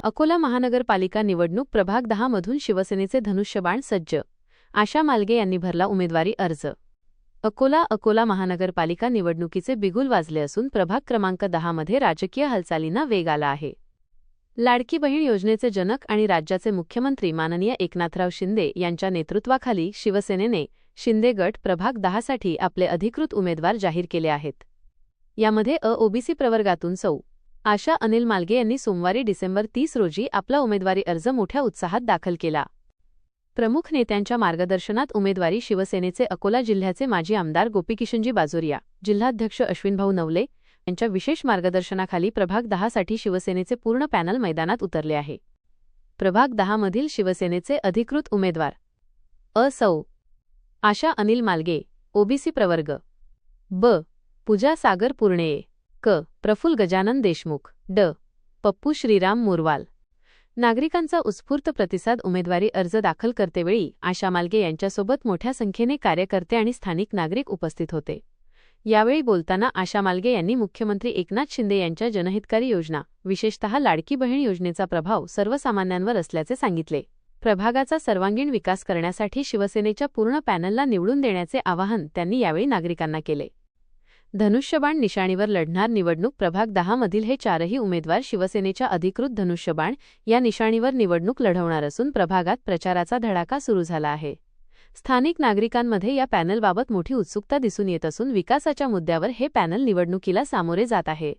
अकोला महानगरपालिका निवडणूक प्रभाग 10 मधून शिवसेनेचे धनुष्यबाण सज्ज. आशा मालगे यांनी भरला उमेदवारी अर्ज. अकोला महानगरपालिका निवडणुकीचे बिगुल वाजले असून प्रभाग क्रमांक 10 मध्ये राजकीय हालचालींना वेग आला आहे. लाडकी बहीण योजनेचे जनक आणि राज्याचे मुख्यमंत्री माननीय एकनाथराव शिंदे यांच्या नेतृत्वाखाली शिवसेनेने शिंदे गट प्रभाग 10 साठी आपले अधिकृत उमेदवार जाहीर केले आहेत. यामध्ये ओबीसी प्रवर्गातून सौ. आशा अनिल मालगे यांनी सोमवारी डिसेंबर 30 रोजी आपला उमेदवारी अर्ज मोठ्या उत्साहात दाखल केला. प्रमुख नेत्यांच्या मार्गदर्शनात उमेदवारी शिवसेनेचे अकोला जिल्ह्याचे माजी आमदार गोपीकिशनजी बाजोरिया, जिल्हाध्यक्ष अश्विनभाऊ नवले यांच्या विशेष मार्गदर्शनाखाली प्रभाग 10 साठी शिवसेनेचे पूर्ण पॅनल मैदानात उतरले आहे. प्रभाग 10 मधील शिवसेनेचे अधिकृत उमेदवार सौ. आशा अनिल मालगे, ओबीसी प्रवर्ग. ब. पूजा सागर पुर्णे. क. प्रफुल्ल गजानन देशमुख. ड. पप्पू श्रीराम मोरवाल. नागरिकांचा उत्स्फूर्त प्रतिसाद उमेदवारी अर्ज दाखल करतेवेळी आशा मालगे यांच्यासोबत मोठ्या संख्येने कार्यकर्ते आणि स्थानिक नागरिक उपस्थित होते. यावेळी बोलताना आशा मालगे यांनी मुख्यमंत्री एकनाथ शिंदे यांच्या जनहितकारी योजना, विशेषतः लाडकी बहीण योजनेचा प्रभाव सर्वसामान्यांवर असल्याचे सांगितले. प्रभागाचा सर्वांगीण विकास करण्यासाठी शिवसेनेच्या पूर्ण पॅनलला निवडून देण्याचे आवाहन त्यांनी यावेळी नागरिकांना केले. धनुष्यबाण निशाणीवर लढणार निवडणूक प्रभाग 10 मधील हे चारही उमेदवार शिवसेनेच्या अधिकृत धनुष्यबाण या निशाणीवर निवडणूक लढवणार असून प्रभागात प्रचाराचा धडाका सुरू झाला आहे. स्थानिक नागरिकांमध्ये या पॅनलबाबत मोठी उत्सुकता दिसून येत असून विकासाच्या मुद्द्यावर हे पॅनल निवडणुकीला सामोरे जात आहे.